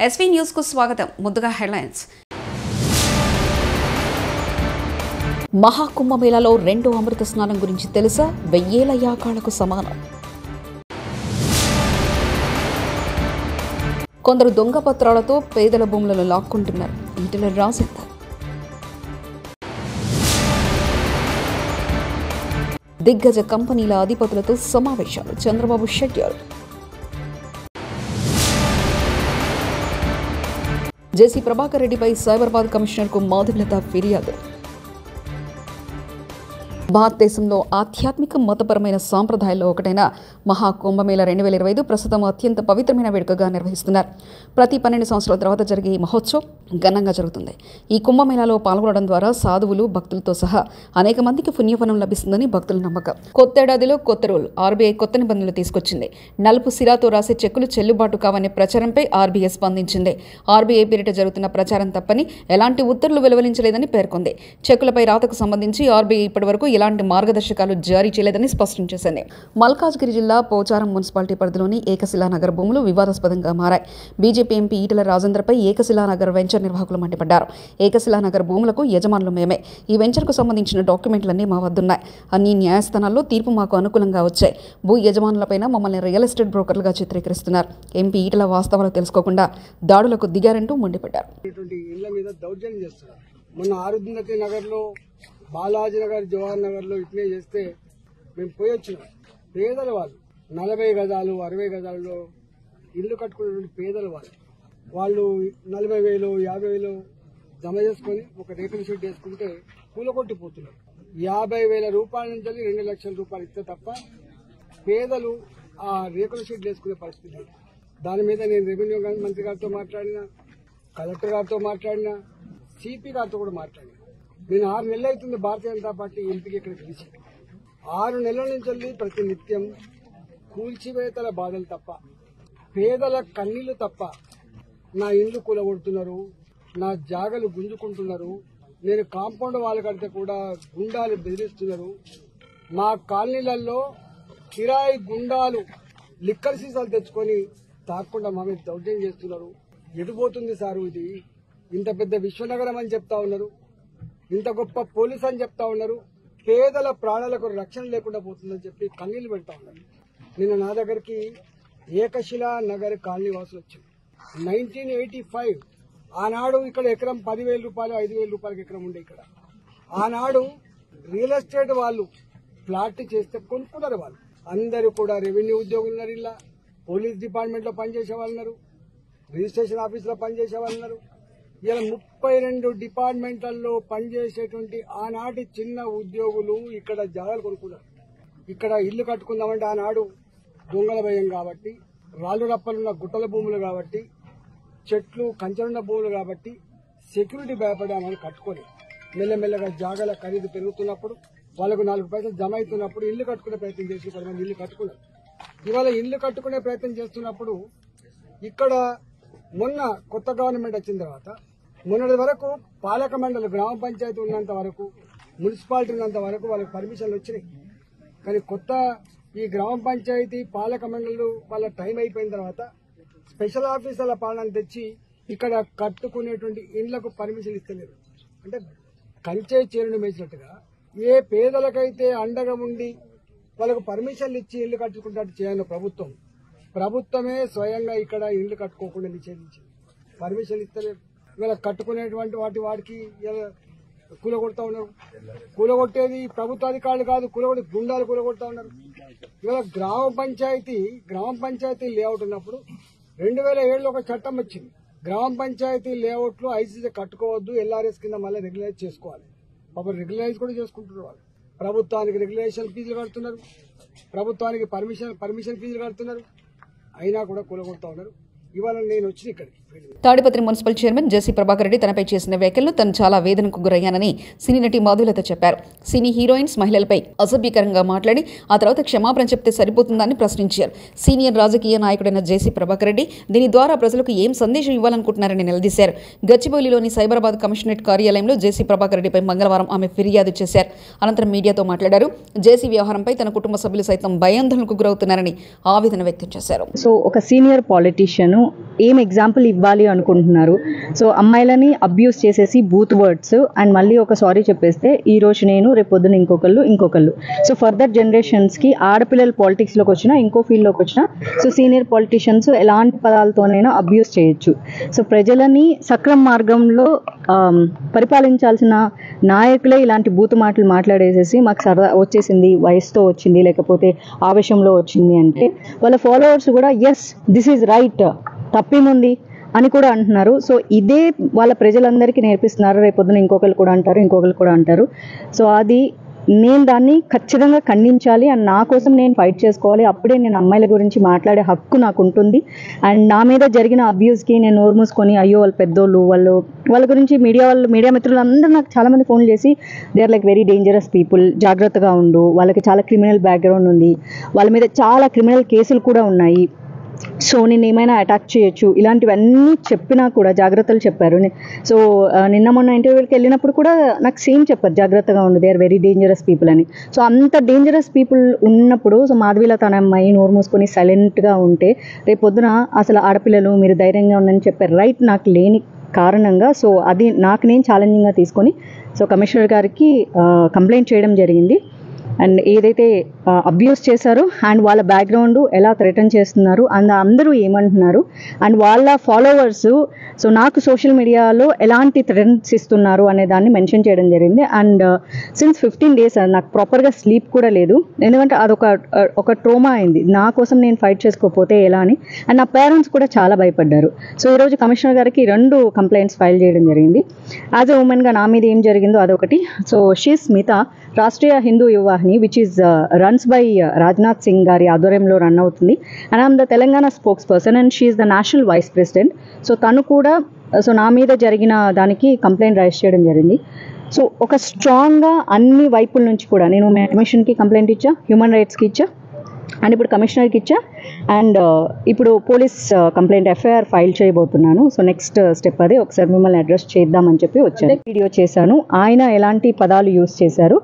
SV news కు స్వాగతం. ముందుగా హెడ్లైన్స్. మహాకుంభమేళాలో రెండో అమృత స్నానం గురించి తెలుసా? 1000 యాగాలకు సమానం. కొందరు దొంగ పత్రాలతో పేదల భూములను లాక్కుంటున్నారు. ఈటెల రాజేందర్. దిగ్గజ కంపెనీల అధిపతులతో సమావేశాలు. చంద్రబాబు షెడ్యూల్. జేసీ ప్రభాకర్ రెడ్డిపై సైబరాబాద్ కమిషనర్కు మాధవీలత ఫిర్యాదు. భారతదేశంలో ఆధ్యాత్మిక మతపరమైన సాంప్రదాయాల్లో ఒకటైన మహాకుంభమేళా 2025 ప్రస్తుతం అత్యంత పవిత్రమైన వేడుకగా నిర్వహిస్తున్నారు. ప్రతి 12 సంవత్సరాల తర్వాత జరిగే ఈ మహోత్సవం ఘనంగా జరుగుతుంది. ఈ కుంభమేళాలో పాల్గొనడం ద్వారా సాధువులు, భక్తులతో సహా అనేక మందికి పుణ్యఫలం లభిస్తుందని భక్తుల నమ్మకం. కొత్తేడాదిలో కొత్త రూల్. ఆర్బీఐ కొత్త నిబంధనలు తీసుకొచ్చింది. నలుపు సిరాతో రాసే చెక్కులు చెల్లుబాటు కావనే ప్రచారంపై ఆర్బీఐ స్పందించింది. ఆర్బీఐ పేరిట జరుగుతున్న ప్రచారం తప్పని ఎలాంటి ఉత్తర్వులు వెలువరించలేదని పేర్కొంది. చెక్కులపై రాతకు సంబంధించి ఆర్బీఐ ఇప్పటివరకు ఎలాంటి మార్గదర్శకాలు జారీ చేయలేదని స్పష్టం చేసింది. మల్కాజ్గిరి జిల్లా పోచారం మున్సిపాలిటీ పరిధిలోని ఏకశిలానగర్ భూములు వివాదాస్పదంగా మారాయి. బీజేపీ ఎంపీ ఈటెల రాజేందర్పై ఏకశిలానగర్ వెంచర్ నిర్వాహకులు మండిపడ్డారు. ఏకశిలానగర్ భూములకు యజమానులు మేమే. ఈ వెంచర్కు సంబంధించిన డాక్యుమెంట్లన్నీ మా వద్దున్నాయి. అన్ని న్యాయస్థానాల్లో తీర్పు మాకు అనుకూలంగా వచ్చాయి. భూ యజమానులపైన మమ్మల్ని రియల్ ఎస్టేట్ బ్రోకర్లుగా చిత్రీకరిస్తున్నారు. ఎంపీ ఈటెల వాస్తవాలు తెలుసుకోకుండా దాడులకు దిగారంటూ మండిపడ్డారు. మొన్న ఆరుద్నతి నగర్లో, బాలాజీ నగర్, జవహర్ నగర్లో ఇట్లే చేస్తే మేము పోయి వచ్చినాం. పేదల వాళ్ళు 40 గజాలు 60 గజాలలో ఇల్లు కట్టుకునేటువంటి పేదల వాళ్ళు 40,000 50,000 జమ చేసుకుని ఒక రేకుల షెడ్ వేసుకుంటే కూలగొట్టిపోతున్నారు. 50,000 రూపాయల నుంచి 2 లక్షల రూపాయలు ఇస్తే తప్ప పేదలు ఆ రేకుల షెడ్ వేసుకునే పరిస్థితి లేదు. దాని మీద నేను రెవెన్యూ మంత్రి గారితో మాట్లాడినా, కలెక్టర్ గారితో మాట్లాడినా, సిపి గారితో కూడా మాట్లాడినా. నేను 6 నెలలు అవుతుంది భారతీయ జనతా పార్టీ ఎంపీకి ఇక్కడ గెలిచి. 6 నెలల నుంచి ప్రతి నిత్యం కూల్చివేతల బాధలు తప్ప, పేదల కన్నీళ్లు తప్ప, నా ఇండ్లు కూలగొడుతున్నారు, నా జాగలు గుంజుకుంటున్నారు, నేను కాంపౌండ్ వాళ్ళు కడితే కూడా గుండాలు బెదిరిస్తున్నారు, మా కాలనీలలో కిరాయి గుండాలు లిక్కర్ సీసాలు తెచ్చుకొని తాకుండా మా మీద దౌర్జన్యం చేస్తున్నారు. ఎటుపోతుంది సారు ఇది? ఇంత పెద్ద విశ్వనగరం అని చెప్తా ఉన్నారు, ఇంత గొప్ప పోలీస్ అని చెప్తా ఉన్నారు, పేదల ప్రాణాలకు రక్షణ లేకుండా పోతుందని చెప్పి కన్నీళ్లు పెడతా ఉన్నారు. నిన్న నా దగ్గరికి ఏకశిలా నగర్ కాలనీ వాసులు వచ్చారు. 1985 ఆనాడు ఇక్కడ ఎకరం 10,000 రూపాయలు 5,000 రూపాయలకి ఎకరం ఉండే. ఇక్కడ ఆనాడు రియల్ ఎస్టేట్ వాళ్ళు ఫ్లాట్ చేస్తే కొనుక్కున్నారు. వాళ్ళు అందరూ కూడా రెవెన్యూ ఉద్యోగులు ఉన్నారు, ఇలా పోలీస్ డిపార్ట్మెంట్ లో పనిచేసే వాళ్ళు ఉన్నారు, రిజిస్ట్రేషన్ ఆఫీస్ లో పనిచేసే వాళ్ళు ఉన్నారు. ఇలా 32 డిపార్ట్మెంట్లలో పనిచేసేటువంటి ఆనాటి చిన్న ఉద్యోగులు ఇక్కడ జాగాలు కొనుక్కున్నారు. ఇక్కడ ఇల్లు కట్టుకుందామంటే ఆనాడు దొంగల భయం కాబట్టి, రాళ్ళు రప్పలున్న గుట్టల భూములు కాబట్టి, చెట్లు కంచెలున్న భూములు కాబట్టి సెక్యూరిటీ భయపడి ఆమెను కట్టుకొని మెల్లమెల్లగా జాగాల ఖరీదు పెరుగుతున్నప్పుడు, వాళ్ళకు 4 పైసలు జమ అవుతున్నప్పుడు ఇల్లు కట్టుకునే ప్రయత్నం చేసి 10 మంది ఇల్లు కట్టుకున్నారు. ఇవాళ ఇల్లు కట్టుకునే ప్రయత్నం చేస్తున్నప్పుడు ఇక్కడ మొన్న కొత్త గవర్నమెంట్ వచ్చిన తర్వాత మొన్నటి వరకు పాలక మండలి, గ్రామ పంచాయతీ ఉన్నంత వరకు, మున్సిపాలిటీ ఉన్నంత వరకు వాళ్ళకి పర్మిషన్లు వచ్చినాయి. కానీ కొత్త ఈ గ్రామ పంచాయతీ పాలక మండలి వాళ్ళ టైం అయిపోయిన తర్వాత స్పెషల్ ఆఫీసర్ల పాలనను తెచ్చి ఇక్కడ కట్టుకునేటువంటి ఇండ్లకు పర్మిషన్ ఇస్తలేరు. అంటే కంచే చేరును మేసినట్టుగా ఏ పేదలకైతే అండగా ఉండి వాళ్ళకు పర్మిషన్లు ఇచ్చి ఇల్లు కట్టుకుంటట్టు చేయాలి ప్రభుత్వమే స్వయంగా ఇక్కడ ఇల్లు కట్టుకోకుండా నిషేధించింది. పర్మిషన్ ఇస్తలేదు. ఇవాళ కట్టుకునేటువంటి వాటికి కూలగొడతా ఉన్నారు. కూలగొట్టేది ప్రభుత్వ అధికారులు కాదు, కూలగొట్టి గుండాలు కూలగొడతా ఉన్నారు. ఇవాళ గ్రామ పంచాయతీ లేఅవుట్ ఉన్నప్పుడు 2007లో ఒక చట్టం వచ్చింది. గ్రామ పంచాయతీ లేఅవుట్లు ఐసీసీ కట్టుకోవద్దు, ఎల్ఆర్ఎస్ కింద మళ్ళీ రెగ్యులైజ్ చేసుకోవాలి. పాపం రెగ్యులైజ్ కూడా చేసుకుంటున్నారు. వాళ్ళు ప్రభుత్వానికి రెగ్యులేషన్ ఫీజులు కడుతున్నారు, ప్రభుత్వానికి పర్మిషన్ ఫీజులు కడుతున్నారు, అయినా కూడా కూలగొడతా ఉన్నారు. ఇవాళ నేను వచ్చి ఇక్కడికి తాడిపత్రి మున్సిపల్ చైర్మన్ జేసీ ప్రభాకర్ రెడ్డి తనపై చేసిన వ్యాఖ్యలను తను చాలా వేదనకు గురయ్యానని సినీ నటి మాధవీలత చెప్పారు. సినీ హీరోయిన్స్ మహిళలపై అసభ్యకరంగా మాట్లాడి ఆ తర్వాత క్షమాపణ చెప్తే సరిపోతుందని ప్రశ్నించారు. సీనియర్ రాజకీయ నాయకుడైన జేసీ ప్రభాకర్ రెడ్డి దీని ద్వారా ప్రజలకు ఏం సందేశం ఇవ్వాలనుకుంటున్నారని నిలదీశారు. గచ్చిబౌలిలోని సైబరాబాద్ కమిషనరేట్ కార్యాలయంలో జేసీ ప్రభాకర్ రెడ్డిపై మంగళవారం ఆమె ఫిర్యాదు చేశారు. అనంతరం మీడియాతో మాట్లాడారు. జేసీ వ్యవహారంపై తన కుటుంబ సభ్యులు సైతం భయాందోళనకు గురవుతున్నారని ఆవేదన వ్యక్తం చేశారు. సో ఒక సీనియర్ పాలిటీషియన్ ఏం ఎగ్జాంపుల్ ఇవ్వాలి అనుకుంటున్నారు? సో అమ్మాయిలని అబ్యూస్ చేసేసి బూత్ వర్డ్స్ అండ్ మళ్ళీ ఒక సారీ చెప్పేస్తే ఈ రోజు నేను రేపు పొద్దున ఇంకొకళ్ళు. సో ఫర్దర్ జనరేషన్స్కి ఆడపిల్లలు పాలిటిక్స్లోకి వచ్చినా ఇంకో ఫీల్డ్లోకి వచ్చినా సో సీనియర్ పొలిటీషియన్స్ ఎలాంటి పదాలతోనైనా అబ్యూస్ చేయొచ్చు. సో ప్రజలని సక్రమ మార్గంలో పరిపాలించాల్సిన నాయకులే ఇలాంటి బూతు మాటలు మాట్లాడేసేసి మాకు సరదా వచ్చేసింది, వయసుతో వచ్చింది, లేకపోతే ఆవేశంలో వచ్చింది అంటే వాళ్ళ ఫాలోవర్స్ కూడా ఎస్ దిస్ ఈజ్ రైట్, తప్పేముంది అని కూడా అంటున్నారు. సో ఇదే వాళ్ళ ప్రజలందరికీ నేర్పిస్తున్నారు. రేపొద్దున ఇంకొకరు కూడా అంటారు. సో అది నేను దాన్ని ఖచ్చితంగా ఖండించాలి అండ్ నా కోసం నేను ఫైట్ చేసుకోవాలి. అప్పుడే నేను అమ్మాయిల గురించి మాట్లాడే హక్కు నాకు ఉంటుంది. అండ్ నా మీద జరిగిన అబ్యూస్కి నేను నోరు మూసుకొని అయ్యో వాళ్ళు పెద్దోళ్ళు, వాళ్ళ గురించి మీడియా మిత్రులు అందరూ నాకు చాలామంది ఫోన్ చేసి they are like very dangerous people, జాగ్రత్తగా ఉండు, వాళ్ళకి చాలా క్రిమినల్ బ్యాక్గ్రౌండ్ ఉంది, వాళ్ళ మీద చాలా క్రిమినల్ కేసులు కూడా ఉన్నాయి, సో నేను ఏమైనా అటాక్ చేయొచ్చు, ఇలాంటివన్నీ చెప్పినా కూడా జాగ్రత్తలు చెప్పారు. సో నిన్న మొన్న ఇంటర్వ్యూకి వెళ్ళినప్పుడు కూడా నాకు సేమ్ చెప్పారు, జాగ్రత్తగా ఉండు, they are very dangerous people అని. సో అంత డేంజరస్ పీపుల్ ఉన్నప్పుడు సో మాధవీల తన అమ్మాయి నోరు మూసుకొని సైలెంట్గా ఉంటే రేపు పొద్దున అసలు ఆడపిల్లలు మీరు ధైర్యంగా ఉండని చెప్పారు రైట్ నాకు లేని కారణంగా. సో అది నాకు నేను ఛాలెంజింగ్గా తీసుకొని సో కమిషనర్ గారికి కంప్లైంట్ చేయడం జరిగింది. అండ్ ఏదైతే అబ్యూస్ చేశారో అండ్ వాళ్ళ బ్యాక్గ్రౌండ్ ఎలా థ్రెటన్ చేస్తున్నారు అండ్ అందరూ ఏమంటున్నారు అండ్ వాళ్ళ ఫాలోవర్స్ సో నాకు సోషల్ మీడియాలో ఎలాంటి థ్రెటన్స్ ఇస్తున్నారు అనే దాన్ని మెన్షన్ చేయడం జరిగింది. అండ్ సిన్స్ 15 days నాకు ప్రాపర్గా స్లీప్ కూడా లేదు, ఎందుకంటే అదొక ట్రోమా అయింది. నా కోసం నేను ఫైట్ చేసుకోకపోతే ఎలా అని. అండ్ నా పేరెంట్స్ కూడా చాలా భయపడ్డారు. సో ఈరోజు కమిషనర్ గారికి 2 కంప్లైంట్స్ ఫైల్ చేయడం జరిగింది. యాజ్ ఎ ఉమెన్గా నా మీద ఏం జరిగిందో అదొకటి. So she Smita Rashtriya Hindu Yuvavahini which is runs by Rajnath Singh గారి ఆధ్వర్యంలో రన్ అవుతుంది. And I'm the Telangana spokesperson and she is the national vice president. So తను కూడా సో నా మీద జరిగిన దానికి కంప్లైంట్ రైజ్ చేయడం జరిగింది. సో ఒక స్ట్రాంగ్గా అన్ని వైపుల నుంచి కూడా నేను కమిషన్కి కంప్లైంట్ ఇచ్చా, హ్యూమన్ రైట్స్కి ఇచ్చా అండ్ ఇప్పుడు కమిషనర్కి ఇచ్చా అండ్ ఇప్పుడు పోలీస్ కంప్లైంట్ ఎఫ్ఐఆర్ ఫైల్ చేయబోతున్నాను. సో నెక్స్ట్ స్టెప్ అదే, ఒకసారి మిమ్మల్ని అడ్రస్ చేద్దామని చెప్పి వచ్చాను. వీడియో చేశాను, ఆయన ఎలాంటి పదాలు యూజ్ చేశారు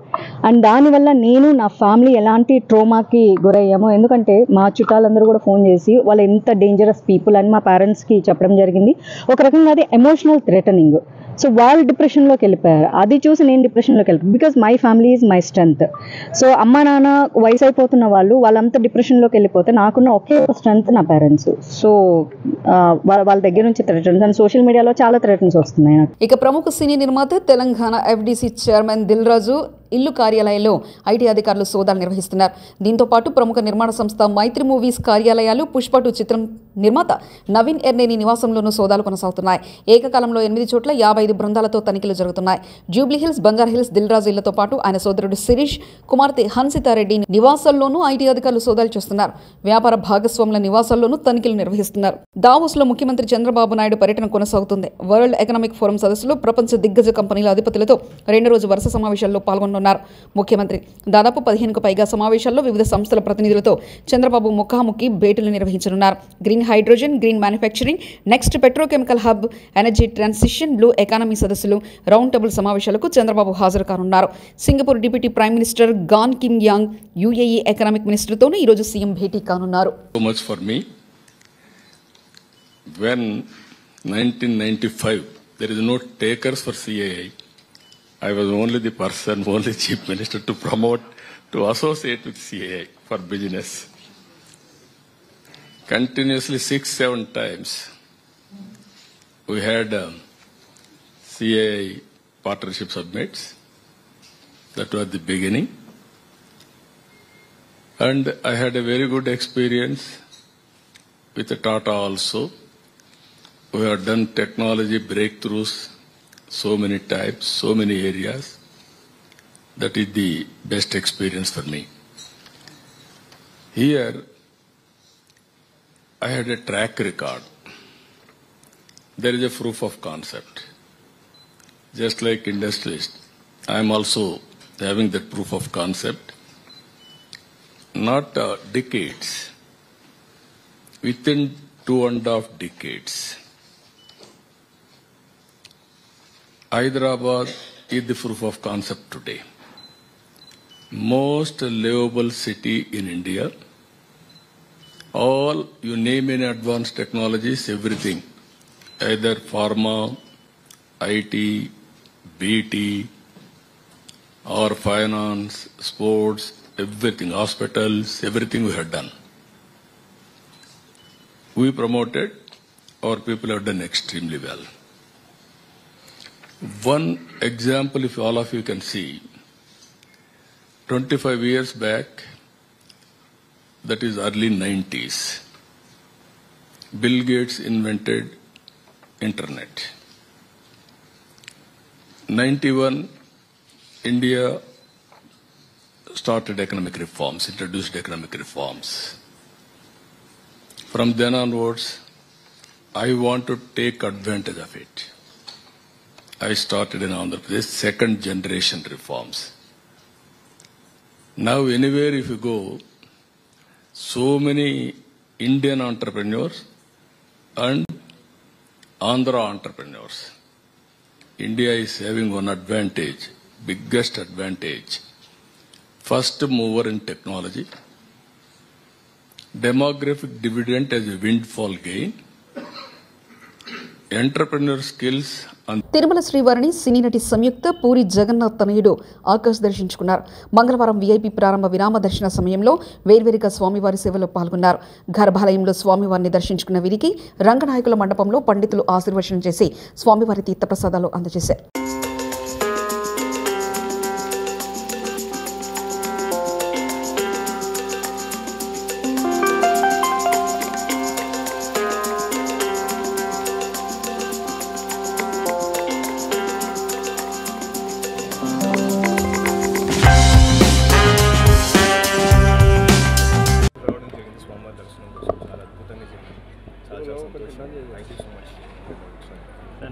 అండ్ దానివల్ల నేను నా ఫ్యామిలీ ఎలాంటి ట్రోమాకి గురయ్యామో. ఎందుకంటే మా చుట్టాలందరూ కూడా ఫోన్ చేసి వాళ్ళు ఎంత డేంజరస్ పీపుల్ అని మా పేరెంట్స్కి చెప్పడం జరిగింది. ఒక రకంగా అది ఎమోషనల్ థ్రెటనింగ్. సో వాళ్ళు డిప్రెషన్లోకి వెళ్ళిపోయారు, అది చూసి నేను డిప్రెషన్లోకి వెళ్ళిపోయాను. Because my family is my strength. So అమ్మ నాన్న వయసు అయిపోతున్న వాళ్ళంతా డిప్రెషన్లోకి వెళ్ళిపోతే నాకున్న ఒకే స్ట్రెంత్ నా పేరెంట్స్. సో వాళ్ళ దగ్గర నుంచి థ్రెటన్స్ అండ్ సోషల్ మీడియాలో చాలా థ్రెటన్స్ వస్తున్నాయి నాకు. ఇక ప్రముఖ సినీ నిర్మాత తెలంగాణ FDC చైర్మన్ దిల్ రాజు ఇల్లు కార్యాలయంలో ఐటీ అధికారులు సోదాలు నిర్వహిస్తున్నారు. దీంతో పాటు ప్రముఖ నిర్మాణ సంస్థ మైత్రి మూవీస్ కార్యాలయాలు, పుష్ప 2 చిత్రం నిర్మాత నవీన్ ఎర్నేని నివాసంలోనూ సోదాలు కొనసాగుతున్నాయి. ఏకకాలంలో 8 చోట్ల 55 బృందాలతో తనిఖీలు జరుగుతున్నాయి. జూబ్లీహిల్స్, బంజారాహిల్స్ దిల్ రాజు ఇళ్లతో పాటు ఆయన సోదరుడు శిరీష్, కుమార్తె హన్సితారెడ్డి నివాసాల్లోనూ ఐటీ అధికారులు సోదాలు చేస్తున్నారు. వ్యాపార భాగస్వాముల నివాసాల్లోనూ తనిఖీలు నిర్వహిస్తున్నారు. దావోస్లో ముఖ్యమంత్రి చంద్రబాబు నాయుడు పర్యటన కొనసాగుతుంది. వరల్డ్ ఎకనామిక్ ఫోరం సదస్సులో ప్రపంచ దిగ్గజ కంపెనీల అధిపతులతో 2 రోజు వరుస సమావేశాల్లో పాల్గొన్నారు ముఖ్యమంత్రి. దాదాపు 15కు పైగా సమావేశాల్లో వివిధ సంస్థల ప్రతినిధులతో చంద్రబాబు ముఖాముఖి భేటీలు నిర్వహించనున్నారు. Green hydrogen, green manufacturing, next petrochemical hub, energy transition, blue economy సదస్సులు, రౌండ్ టేబుల్ సమావేశాలకు చంద్రబాబు హాజరు కానున్నారు. Singapore deputy prime minister Gan Kim Yong, UAE economic మినిస్టర్తోనూ ఈరోజు సీఎం భేటీ కానున్నారు. When 1995 there is no takers for CAI, I was only the person, only chief minister to promote, to associate with CAI for business. Continuously 6-7 times we had CAI partnership summits. That was the beginning. And I had a very good experience with Tata also. We have done technology breakthroughs so many types, so many areas. That is the best experience for me. Here, I had a track record. There is a proof of concept. Just like industrialist, I am also having that proof of concept. Not decades. Within 2.5 decades, Hyderabad is the proof of concept today. Most livable city in India, All, you name any advanced technologies, everything, either pharma, IT, BT, or finance, sports, everything, hospitals, everything we have done. We promoted, our people have done extremely well. One example, if all of you can see, 25 years back, that is early 90s, Bill Gates invented internet. 91, India started economic reforms, introduced economic reforms. From then onwards, I want to take advantage of it. I started in Andhra Pradesh, second generation reforms. Now anywhere if you go, so many Indian entrepreneurs and Andhra entrepreneurs. India is having one advantage, biggest advantage. First mover in technology, demographic dividend as a windfall gain, entrepreneur skills and Tirumala శ్రీవారిని సినీ నటి సంయుక్త పూరి జగన్నాథ్ తనయుడు ఆకాష్ దర్శించుకున్నారు. మంగళవారం VIP ప్రారంభ విరామ దర్శన సమయంలో వేర్వేరుగా స్వామివారి సేవలో పాల్గొన్నారు. గర్భాలయంలో స్వామివారిని దర్శించుకున్న వీరికి రంగనాయకుల మండపంలో పండితులు ఆశీర్వచనం చేసి స్వామివారి తీర్థప్రసాదాలు అందజేశారు.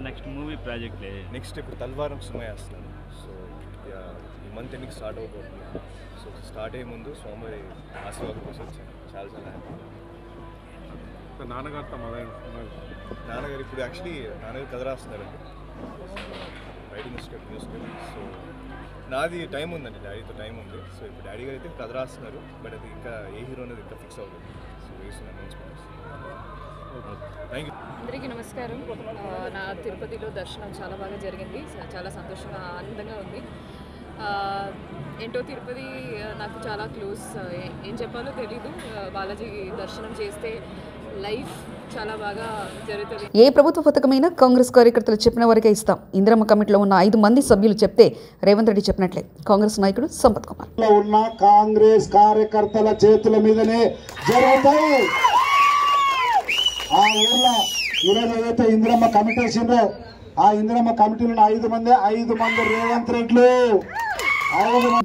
నెక్స్ట్ మూవీ ప్రాజెక్ట్ నెక్స్ట్ ఇప్పుడు తల్వారం సుమయ వస్తున్నాను. సో ఈ మంత్ ఎండింగ్ స్టార్ట్ అవుతుంది. సో స్టార్ట్ అయ్యే ముందు స్వామి ఆశీర్వాదం కోసం వచ్చాను. చాలా చాలా హ్యాపీ. నాన్నగారు ఇప్పుడు యాక్చువల్లీ నాన్నగారు కథ రాస్తున్నారండి, రైటింగ్ స్క్రిప్ట్ న్యూస్క్రిప్ట్. సో నాది టైం ఉందండి, డాడీతో టైం ఉంది. సో ఇప్పుడు డాడీ గారు అయితే కథ రాస్తున్నారు, బట్ అది ఇంకా ఏ హీరో అనేది ఇంకా ఫిక్స్ అవుతుంది. సో వేస్తున్నాను. Thank you. అందరికీ నమస్కారం. నా తిరుపతిలో దర్శనం చాలా బాగా జరిగింది. చాలా సంతోషంగా ఆనందంగా ఉంది. ఏంటో తిరుపతి నాకు చాలా క్లోజ్. ఏం చెప్పాలో తెలీదు. బాలాజీ దర్శనం చేస్తే లైఫ్ చాలా బాగా జరుగుతుంది. ఏ ప్రభుత్వ పథకమైనా కాంగ్రెస్ కార్యకర్తలు చెప్పిన వరకే ఇస్తాం. ఇందిరమ్మ కమిటీలో ఉన్న 5 మంది సభ్యులు చెప్తే రేవంత్ రెడ్డి చెప్పినట్లే. కాంగ్రెస్ నాయకుడు సంపత్ కుమార్ ఉన్న కాంగ్రెస్ కార్యకర్తల చేతుల మీదనే జరుగుతాయి. ఆ ఊర్లో ఈరోజు ఏదైతే ఇందిరమ్మ కమిటీ వేసిందో ఆ ఇందిరమ్మ కమిటీలో 5 మంది రేవంత్ రెడ్లు.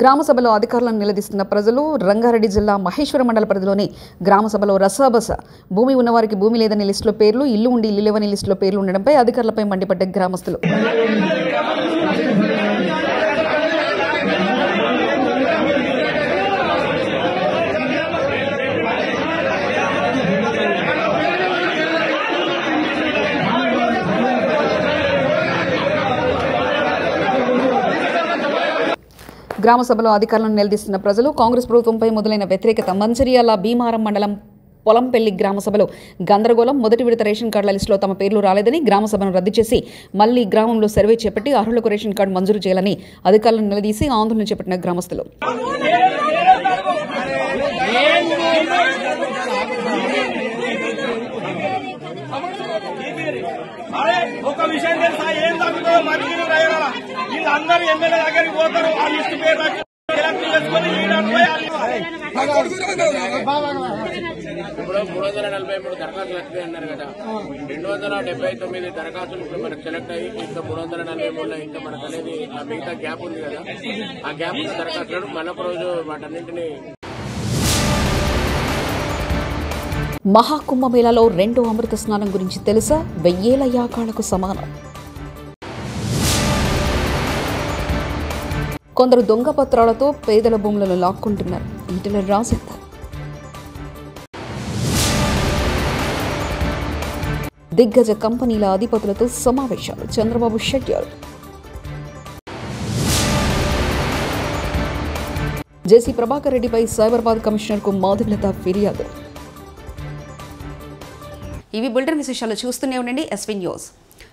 గ్రామ సభలో అధికారులను నిలదీస్తున్న ప్రజలు. రంగారెడ్డి జిల్లా మహేశ్వర మండల పరిధిలోని గ్రామ సభలో రసాబస. భూమి ఉన్నవారికి భూమి లేదని లిస్టులో పేర్లు, ఇల్లు ఉండి ఇల్లు లేవని లిస్టులో పేర్లు ఉండడంపై అధికారులపై మండిపడ్డ గ్రామస్తులు. గ్రామ సభలో అధికారులను నిలదీస్తున్న ప్రజలు. కాంగ్రెస్ ప్రభుత్వంపై మొదలైన వ్యతిరేకత. మంచిర్యాల భీమారం మండలం పొలంపల్లి గ్రామ సభలో గందరగోళం. మొదటి విడత రేషన్ కార్డుల లిస్టులో తమ పేర్లు రాలేదని గ్రామ సభను రద్దు చేసి మళ్లీ గ్రామంలో సర్వే చేపట్టి అర్హులకు రేషన్ కార్డు మంజూరు చేయాలని అధికారులను నిలదీసి ఆందోళన చేపట్టిన గ్రామస్తులు. ఒక విషయం తెలుసా, ఏం తగ్గుతుందో మంచిగా రాయాలా. వీళ్ళందరూ ఎమ్మెల్యే దగ్గరికి పోతారు, ఆ లిస్టు పేరు సెలెక్ట్ చేసుకుని ఇప్పుడు 343 దరఖాస్తులు వస్తాయి అన్నారు కదా. 279 దరఖాస్తులు ఇప్పుడు మనకు సెలెక్ట్ అయ్యి ఇంకా 343 ఇంకా మనకు అనేది ఆ మిగతా గ్యాప్ ఉంది కదా. ఆ గ్యాప్ ఉన్న దరఖాస్తులు మరొక రోజు వాటన్నింటినీ. మహాకుంభమేళాలో 2వ అమృత స్నానం గురించి తెలుసా? 1000 యాగాలకు సమానం. కొందరు దొంగ పత్రాలతో పేదల భూములను లాక్కుంటున్నారు. ఈటెల రాజేందర్. దిగ్గజ కంపెనీల అధిపతులతో సమావేశాలు. చంద్రబాబు షెడ్యూల్. జేసీ ప్రభాకర్ రెడ్డిపై సైబరాబాద్ కమిషనర్కు మాధవలత ఫిర్యాదు. ఇవి బులెటిన్ విశేషాలు. చూస్తూనే ఉండండి ఎస్వీ న్యూస్.